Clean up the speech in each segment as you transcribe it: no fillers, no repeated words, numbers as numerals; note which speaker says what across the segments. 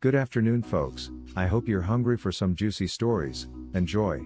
Speaker 1: Good afternoon, folks. I hope you're hungry for some juicy stories. Enjoy.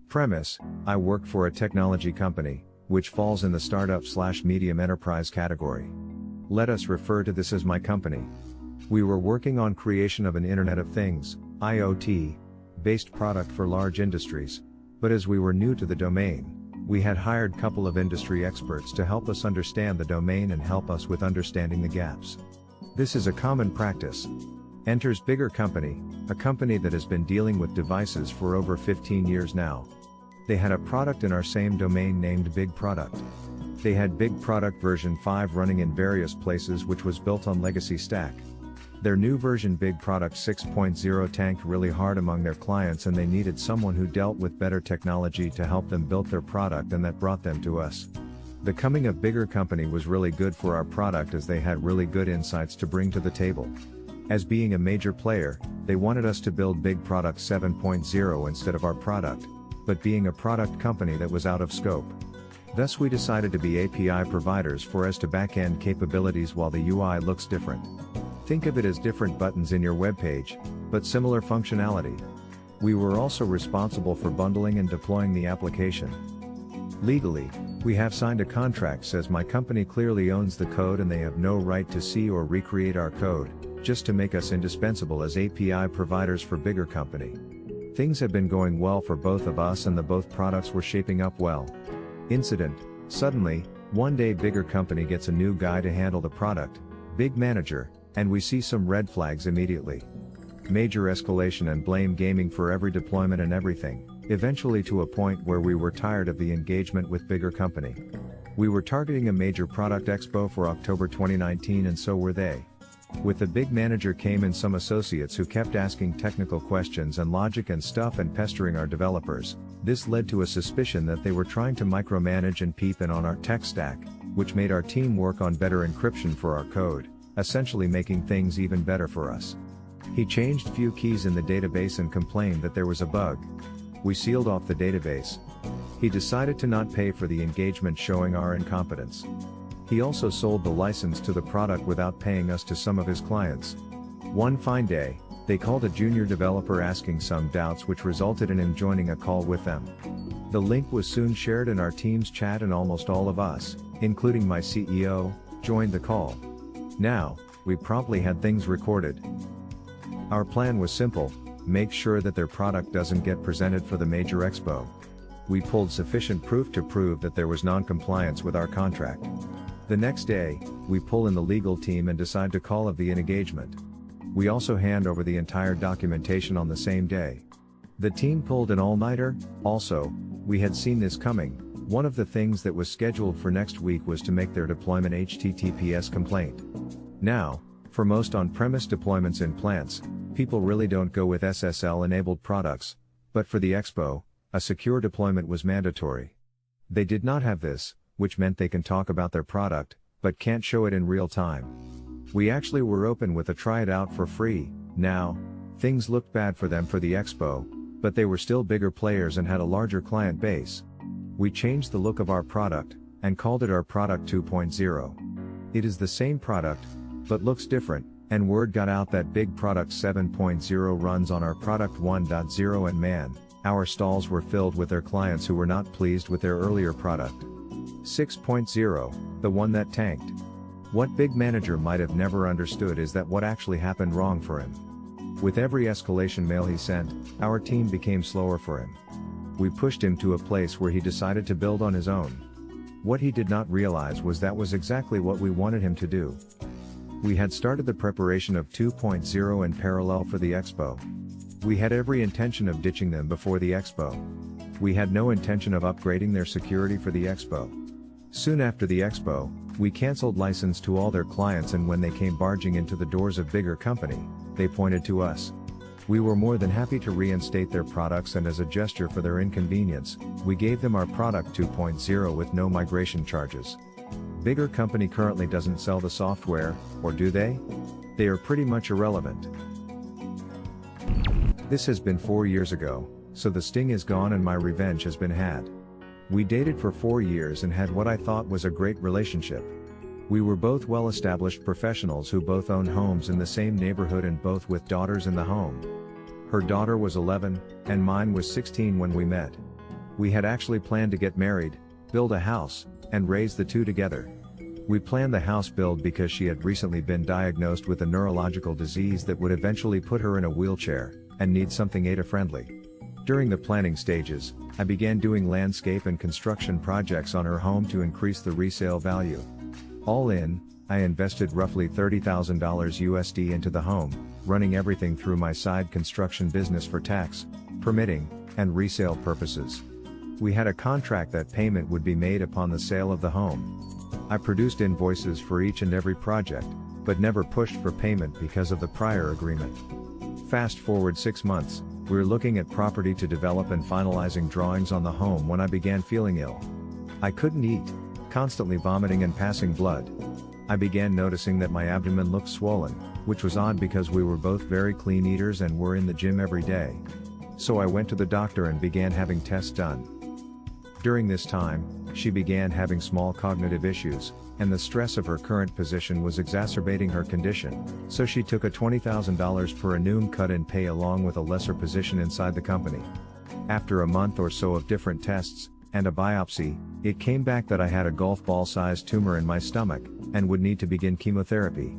Speaker 1: Premise: I work for a technology company, which falls in the startup/medium enterprise category. Let us refer to this as my company. We were working on creation of an Internet of Things, IoT, based product for large industries. But as we were new to the domain, we had hired couple of industry experts to help us understand the domain and help us with understanding the gaps. This is a common practice. Enters bigger company, a company that has been dealing with devices for over 15 years now. They had a product in our same domain named Big Product. They had Big Product version 5 running in various places, which was built on legacy stack. Their new version Big Product 6.0 tanked really hard among their clients, and they needed someone who dealt with better technology to help them build their product, and that brought them to us. The coming of bigger company was really good for our product, as they had really good insights to bring to the table. As being a major player, they wanted us to build Big Product 7.0 instead of our product, but being a product company that was out of scope. Thus we decided to be API providers for as to back-end capabilities while the UI looks different. Think of it as different buttons in your web page, but similar functionality. We were also responsible for bundling and deploying the application. Legally, we have signed a contract says my company clearly owns the code and they have no right to see or recreate our code, just to make us indispensable as API providers for bigger company. Things have been going well for both of us and the both products were shaping up well. Incident: suddenly, one day bigger company gets a new guy to handle the product, big manager, and we see some red flags immediately. Major escalation and blame gaming for every deployment and everything, eventually to a point where we were tired of the engagement with bigger company. We were targeting a major product expo for October 2019 and so were they. With the big manager came in some associates who kept asking technical questions and logic and stuff and pestering our developers. This led to a suspicion that they were trying to micromanage and peep in on our tech stack, which made our team work on better encryption for our code, essentially making things even better for us. He changed few keys in the database and complained that there was a bug. We sealed off the database. He decided to not pay for the engagement, showing our incompetence. He also sold the license to the product without paying us to some of his clients. One fine day, they called a junior developer asking some doubts, which resulted in him joining a call with them. The link was soon shared in our team's chat and almost all of us, including my CEO, joined the call. Now, we promptly had things recorded. Our plan was simple: make sure that their product doesn't get presented for the major expo. We pulled sufficient proof to prove that there was non-compliance with our contract. The next day, we pull in the legal team and decide to call of the engagement. We also hand over the entire documentation on the same day. The team pulled an all-nighter. Also, we had seen this coming. One of the things that was scheduled for next week was to make their deployment HTTPS complaint. Now, for most on-premise deployments in plants, people really don't go with SSL-enabled products, but for the expo, a secure deployment was mandatory. They did not have this, which meant they can talk about their product, but can't show it in real time. We actually were open with a try it out for free. Now, things looked bad for them for the expo, but they were still bigger players and had a larger client base. We changed the look of our product, and called it our product 2.0. It is the same product, but looks different, and word got out that Big Product 7.0 runs on our product 1.0, and man, our stalls were filled with their clients who were not pleased with their earlier product. 6.0, the one that tanked. What big manager might have never understood is that what actually happened wrong for him. With every escalation mail he sent, our team became slower for him. We pushed him to a place where he decided to build on his own. What he did not realize was that was exactly what we wanted him to do. We had started the preparation of 2.0 in parallel for the expo. We had every intention of ditching them before the expo. We had no intention of upgrading their security for the expo. Soon after the expo, we canceled license to all their clients, and when they came barging into the doors of bigger company, they pointed to us. We were more than happy to reinstate their products, and as a gesture for their inconvenience, we gave them our product 2.0 with no migration charges. Bigger company currently doesn't sell the software, or do they? They are pretty much irrelevant. This has been 4 years ago, so the sting is gone and my revenge has been had. We dated for 4 years and had what I thought was a great relationship. We were both well-established professionals who both owned homes in the same neighborhood and both with daughters in the home. Her daughter was 11, and mine was 16 when we met. We had actually planned to get married, build a house, and raise the two together. We planned the house build because she had recently been diagnosed with a neurological disease that would eventually put her in a wheelchair, and need something ADA-friendly. During the planning stages, I began doing landscape and construction projects on her home to increase the resale value. All in, I invested roughly $30,000 USD into the home, running everything through my side construction business for tax, permitting, and resale purposes. We had a contract that payment would be made upon the sale of the home. I produced invoices for each and every project, but never pushed for payment because of the prior agreement. Fast forward 6 months, we're looking at property to develop and finalizing drawings on the home when I began feeling ill. I couldn't eat, constantly vomiting and passing blood. I began noticing that my abdomen looked swollen, which was odd because we were both very clean eaters and were in the gym every day. So I went to the doctor and began having tests done. During this time, she began having small cognitive issues, and the stress of her current position was exacerbating her condition, so she took a $20,000 per annum cut in pay along with a lesser position inside the company. After a month or so of different tests, and a biopsy, it came back that I had a golf ball-sized tumor in my stomach, and would need to begin chemotherapy.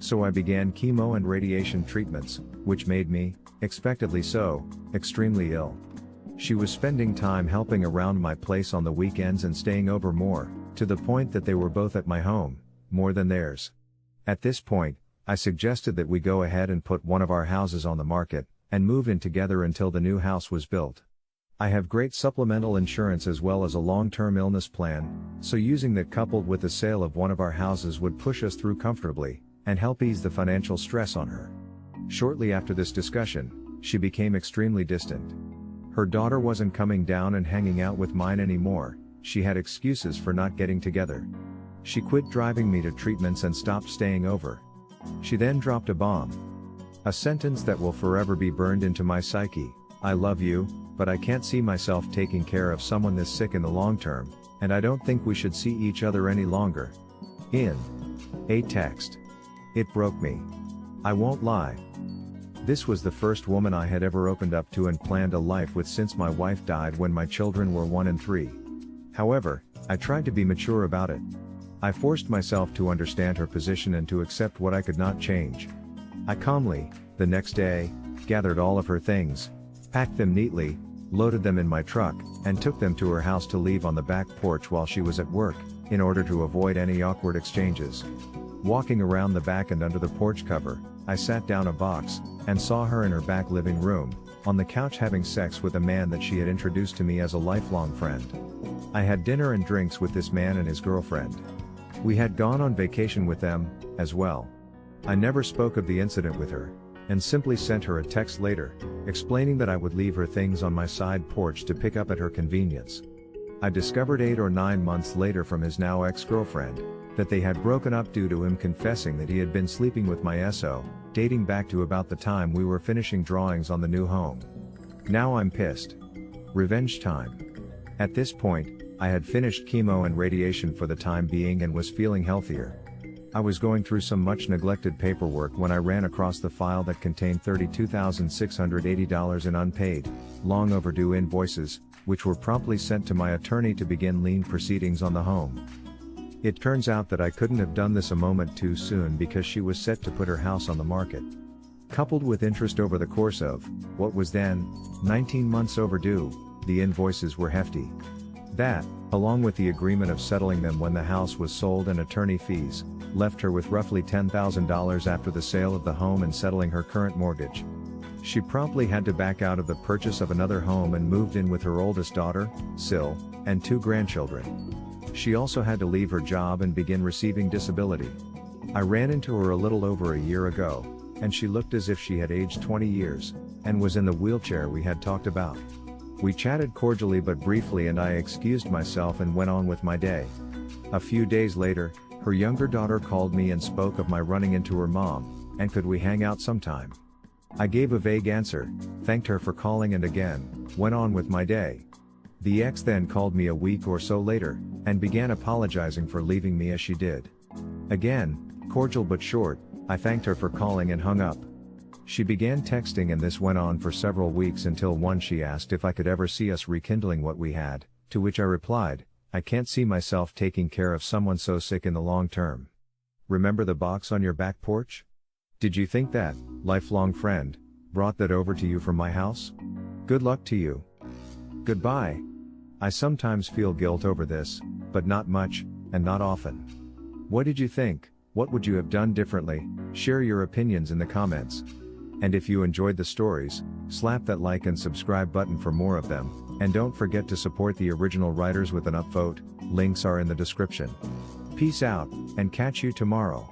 Speaker 1: So I began chemo and radiation treatments, which made me, expectedly so, extremely ill. She was spending time helping around my place on the weekends and staying over more, to the point that they were both at my home, more than theirs. At this point, I suggested that we go ahead and put one of our houses on the market, and move in together until the new house was built. I have great supplemental insurance as well as a long-term illness plan, so using that coupled with the sale of one of our houses would push us through comfortably, and help ease the financial stress on her. Shortly after this discussion, she became extremely distant. Her daughter wasn't coming down and hanging out with mine anymore, she had excuses for not getting together. She quit driving me to treatments and stopped staying over. She then dropped a bomb. A sentence that will forever be burned into my psyche: I love you, but I can't see myself taking care of someone this sick in the long term, and I don't think we should see each other any longer. In a text. It broke me. I won't lie. This was the first woman I had ever opened up to and planned a life with since my wife died when my children were 1 and 3. However, I tried to be mature about it. I forced myself to understand her position and to accept what I could not change. I calmly, the next day, gathered all of her things, packed them neatly, loaded them in my truck, and took them to her house to leave on the back porch while she was at work, in order to avoid any awkward exchanges. Walking around the back and under the porch cover, I sat down a box, and saw her in her back living room, on the couch having sex with a man that she had introduced to me as a lifelong friend. I had dinner and drinks with this man and his girlfriend. We had gone on vacation with them, as well. I never spoke of the incident with her, and simply sent her a text later, explaining that I would leave her things on my side porch to pick up at her convenience. I discovered 8 or 9 months later from his now ex-girlfriend, that they had broken up due to him confessing that he had been sleeping with my SO, dating back to about the time we were finishing drawings on the new home. Now I'm pissed. Revenge time. At this point, I had finished chemo and radiation for the time being and was feeling healthier. I was going through some much neglected paperwork when I ran across the file that contained $32,680 in unpaid, long overdue invoices, which were promptly sent to my attorney to begin lien proceedings on the home. It turns out that I couldn't have done this a moment too soon because she was set to put her house on the market. Coupled with interest over the course of, what was then, 19 months overdue, the invoices were hefty. That, along with the agreement of settling them when the house was sold and attorney fees, left her with roughly $10,000 after the sale of the home and settling her current mortgage. She promptly had to back out of the purchase of another home and moved in with her oldest daughter, Sil, and 2 grandchildren. She also had to leave her job and begin receiving disability. I ran into her a little over a year ago, and she looked as if she had aged 20 years, and was in the wheelchair we had talked about. We chatted cordially but briefly and I excused myself and went on with my day. A few days later, her younger daughter called me and spoke of my running into her mom, and could we hang out sometime. I gave a vague answer, thanked her for calling and again, went on with my day. The ex then called me a week or so later, and began apologizing for leaving me as she did. Again, cordial but short, I thanked her for calling and hung up. She began texting and this went on for several weeks until one she asked if I could ever see us rekindling what we had, to which I replied, I can't see myself taking care of someone so sick in the long term. Remember the box on your back porch? Did you think that, lifelong friend, brought that over to you from my house? Good luck to you. Goodbye. I sometimes feel guilt over this, but not much, and not often. What did you think? What would you have done differently? Share your opinions in the comments. And if you enjoyed the stories, slap that like and subscribe button for more of them, and don't forget to support the original writers with an upvote, links are in the description. Peace out, and catch you tomorrow.